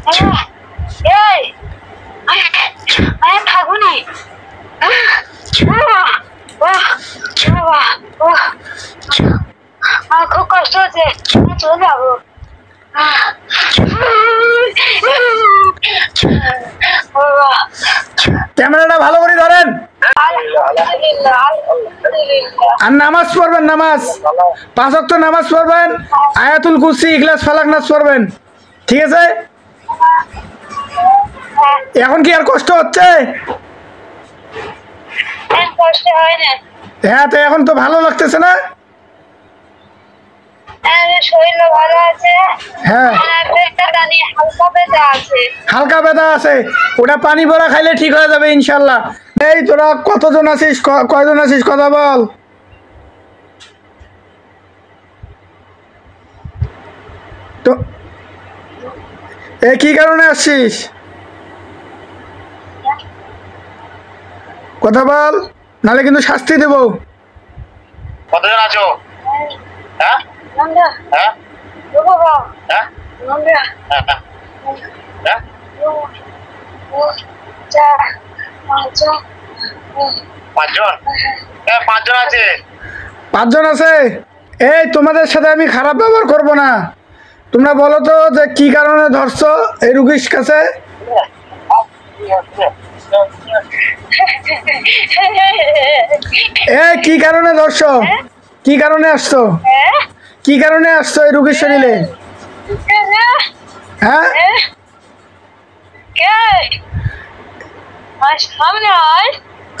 এই আমি থাকুনি। আমার খুব কষ্ট হচ্ছে, চলে যাবো। ক্যামেরাটা ভালো করে ধরেন আর নামাজ পড়বেন, নামাজ 5 ওয়াক্ত নামাজ পড়বেন, আয়াতুল কুরসি ইখলাস ফালাক নাস পড়বেন, ঠিক আছে? এখন কি আর কষ্ট হচ্ছে? কষ্ট হয় না। হ্যাঁ, তো এখন তো ভালো লাগতেছে না? শরীর ভালো আছে। হ্যাঁ, হালকা ব্যথা আছে, ওটা পানি ভরা খাইলে ঠিক হয়ে যাবে ইনশাল্লাহ। এই তোরা কতজন আছিস, কয়জন আছিস, কথা বল। তো এই কি কারণে আসছিস, কথা বল, নাহলে কিন্তু শাস্তি দেব। কতজন আছো? হ্যাঁ হ্যাঁ হ্যাঁ হ্যাঁ, পাঁচজন? হ্যাঁ, পাঁচজন আছে। 5 জন আছে। এই তোমাদের সাথে আমি খারাপ ব্যবহার করব না, তোমরা বলো তো যে কি কারণে ধরছো এই রুগীর কাছে? এই কি কারণে ধরছো, কি কারণে আসছো, কি কারণে আসছো এই রুগীর শরীরে?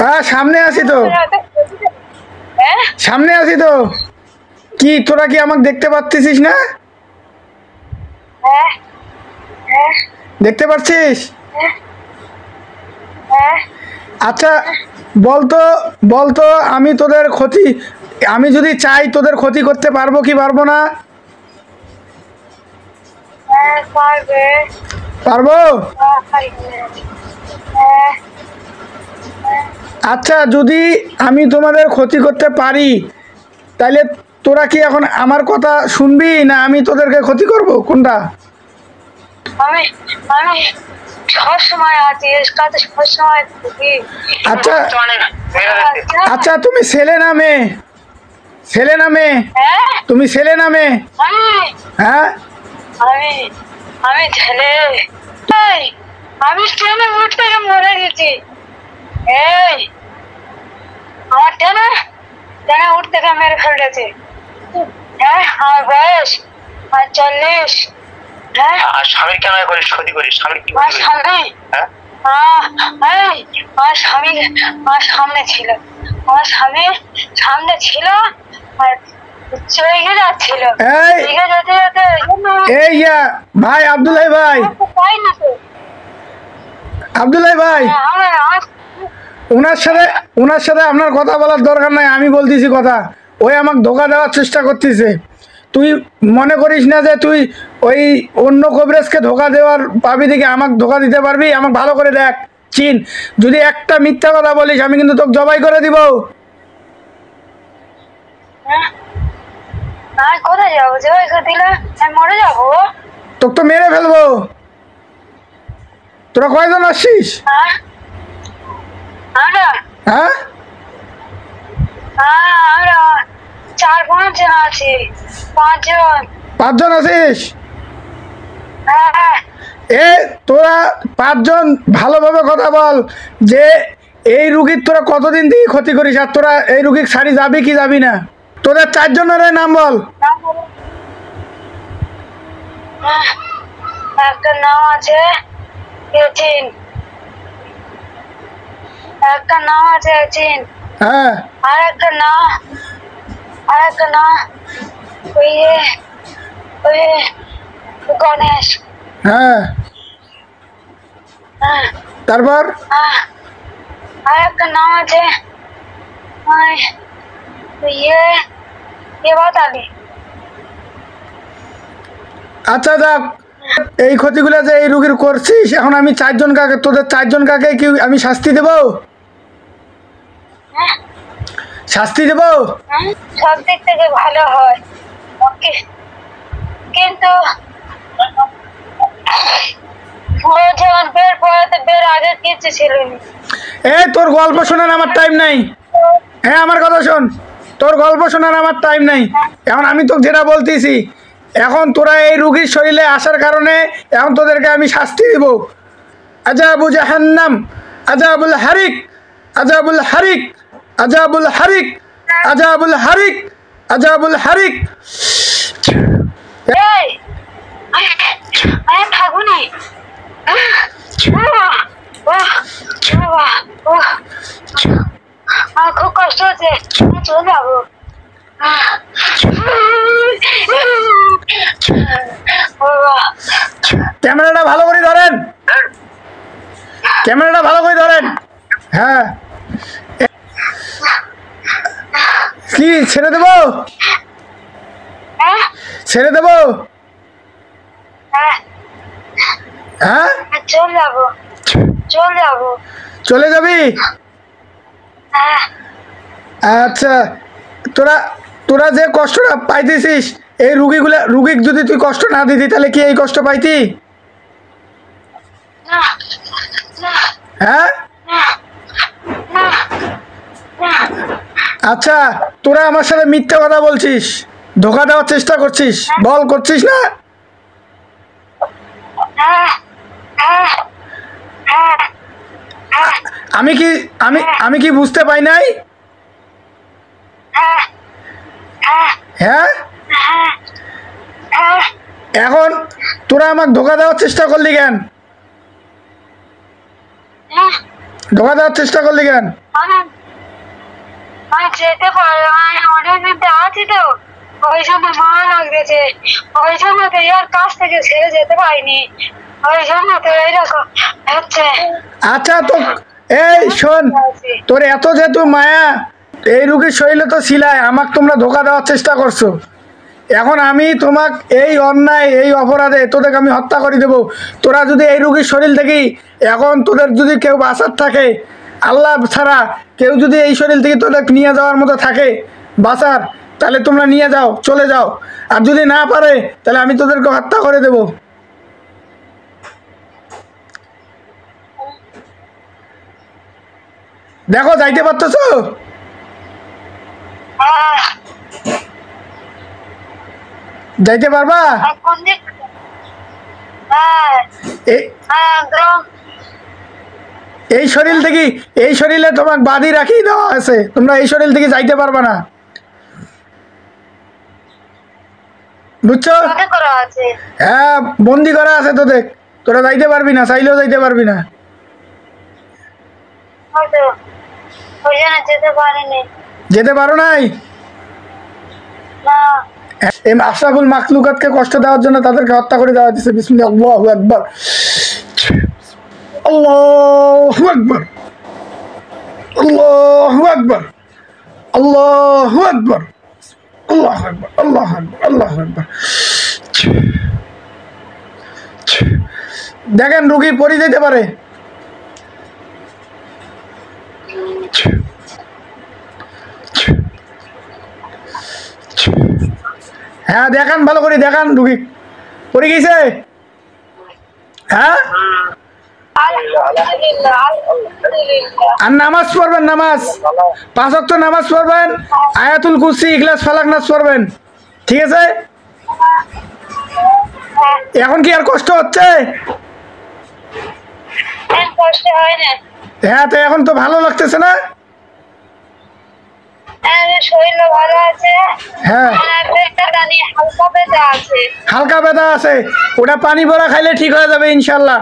হ্যাঁ, সামনে আছি তো, সামনে আছি তো। কি তোরা কি আমাকে দেখতে পাচ্ছিস না? দেখতে পাচ্ছিস? আচ্ছা বলতো, বলতো আমি তোদের ক্ষতি, আমি যদি চাই তোদের ক্ষতি করতে পারবো কি পারবো না? পারবো। আচ্ছা যদি আমি তোমাদের ক্ষতি করতে পারি তাহলে তোরা কি এখন আমার কথা শুনবি না আমি তোদেরকে ক্ষতি করব, কোনটা? আমি আমি সবসময় আছি, সবসময় থাকি। আচ্ছা আচ্ছা, তুমি ছেলে না মেয়ে? ছেলে না মেয়ে? তুমি ছেলে না মেয়ে? হ্যাঁ, আমি আমি ছেলে। আমি ট্রেনে উঠতে মরে গেছি। এই আমার ট্রেনে উঠতে মেরে ফেলেছে। হ্যাঁ, আমার বয়স 40। হ্যাঁ, আর স্বামীর কেন করিস, ক্ষতি করিস? স্বামীর কি আমার স্বামী, হ্যাঁ, আমার স্বামী আমার সামনে ছিল, আমার স্বামী সামনে ছিল আর চলে যাচ্ছিল। এই ভাই আব্দুল্লাহ ভাই, আব্দুল্লাহ ভাই, ওনার সাথে আপনার কথা বলার দরকার নাই, আমি বলতেছি কথা। ওই আমাকে ধোকা দেওয়ার চেষ্টা করতেছে। তুই মনে করিস না যে তুই ওই অন্য কবিরাজকে ধোকা দেওয়ার পাবি দেখে আমাকে ধোকা দিতে পারবি? আমাকে ভালো করে দেখ, চিন। যদি একটা মিথ্যা কথা বলিস আমি কিন্তু তোকে জবাই করে দিব। কোথায় যাবো? জবাই করে দিলে আমি মরে যাবো। তোকে তো মেরে ফেলবো। তোরা কয়জন আসছিস? আমরা হ্যাঁ, আমরা 4-5 জন আছি। 5 জন আছিস? হ্যাঁ। এ তোরা 5 জন ভালোভাবে কথা বল যে এই রুগীর তোরা কতদিন থেকে ক্ষতি করিস, আর তোরা এই রুগীর ছাড়ি যাবি কি যাবি না? তোদের 4 জনের নাম বল। একটা নাম আছে এচিন, একটা নাম আছে এচিন। হ্যাঁ, আর একটা নাম ওই ওই গণেশ। হ্যাঁ, তারপর আর একটা নাম আছে বাতালি। আচ্ছা যাক, এই ক্ষতিগুলো যে এই রুগীর করছিস, এখন আমি 4 জন কাকে, তোদের 4 জন কাকে কি আমি শাস্তি দেব? শাস্তি দেব? সব দিক থেকে ভালো হয়, কিন্তু আগে কিছু ছিল না। এই তোর গল্প শোনার আমার টাইম নাই। হ্যাঁ আমার কথা শোন, তোর গল্প শোনার আমার টাইম নাই। এখন আমি তোকে যেটা বলতেছি, এখন তোরা এই রুগীর শরীরে আসার কারণে এখন তোদেরকে আমি শাস্তি দিব। আজাবু জাহান্নাম, আজাবুল হারিক, আজাবুল হারিক, আজাবুল হারিক, আজাবুল হারিক, আজাবুল হারিক। এই আমি থাকবো না। আমার খুব কষ্ট হচ্ছে, আমি চলে যাবো। ক্যামেরাটা ভালো করে ধরেন, ক্যামেরাটা ভালো করে ধরেন। হ্যাঁ কি ছেড়ে দেবো, ছেড়ে দেবো? হ্যাঁ চলে যাবো, চলে যাবো। চলে যাবি? আচ্ছা, তোরা তোরা যে কষ্টটা পাইতেছিস, এই রুগীক যদি তুই কষ্ট না দিতি তাহলে কি এই কষ্ট পাইতি? হ্যাঁ আচ্ছা, তোরা আমার সাথে মিথ্যা কথা বলছিস, ধোকা দেওয়ার চেষ্টা করছিস, বল করছিস না? আমি কি আমি কি বুঝতে পাই নাই? হ্যাঁ এখন তোরা আমাকে ধোকা দেওয়ার চেষ্টা করলি কেন? ধোকা দেওয়ার চেষ্টা করলি কেন? আমি যেতে পারি, অনেকদিন আছি তো, ওই জন্য মায়া লাগতেছে, ওই জন্য তো ইয়ার কাছ থেকে ছেড়ে যেতে পারিনি, ওই জন্য তো এইরকম হচ্ছে। আচ্ছা তো এই শোন, তোর এত যেহেতু মায়া, এই রুগীর শরীরে তো ছিলাই, আমাকে তোমরা ধোকা দেওয়ার চেষ্টা করছো। এখন আমি তোমাক এই অন্যায় এই অপরাধে তোদেরকে আমি হত্যা করে দেবো। তোরা যদি এই রুগীর শরীর দেখি, এখন তোদের যদি কেউ বাঁচার থাকে, আল্লাহ ছাড়া কেউ যদি এই শরীর থেকে তোদের নিয়ে যাওয়ার মতো থাকে বাঁচার, তাহলে তোমরা নিয়ে যাও, চলে যাও। আর যদি না পারে তাহলে আমি তোদেরকে হত্যা করে দেব। দেখো যাইতে পারতেছো? যাইতে পারবা? এই শরীর থেকে, এই শরীরে তোমাকে বাঁধি রাখি দেওয়া আছে, তোমরা এই শরীর থেকে যাইতে পারবা না, বুঝছো? হ্যাঁ বন্দি করা আছে তোদের, তোরা যাইতে পারবি না, চাইলেও যাইতে পারবি না। যেতে পারো নাই? এই আশরাফুল মাখলুকাতকে কষ্ট দেওয়ার জন্য তাদেরকে হত্যা করে দেওয়া হয়েছে। বিসমিল্লাহ, আল্লাহু আকবার, আল্লাহু আকবার, আল্লাহু আকবার, আল্লাহু আকবার, আল্লাহু আকবার, আল্লাহু আকবার, আল্লাহু আকবার। দেখেন রুগী পড়ে যেতে পারে। হ্যাঁ দেখান, ভালো করে দেখান, রুগী পড়ে গেছে। হ্যাঁ আর নামাজ পড়বেন, নামাজ 5 ওয়াক্ত নামাজ পড়বেন, আয়াতুল কুরসি, ইখলাস, ফালাক, নাস পড়বেন, ঠিক আছে? এখন কি আর কষ্ট হচ্ছে? হ্যাঁ তো এখন তো ভালো লাগতেছে না? হ্যাঁ হালকা ব্যথা আছে, ওটা পানি ভরা খাইলে ঠিক হয়ে যাবে ইনশাল্লাহ।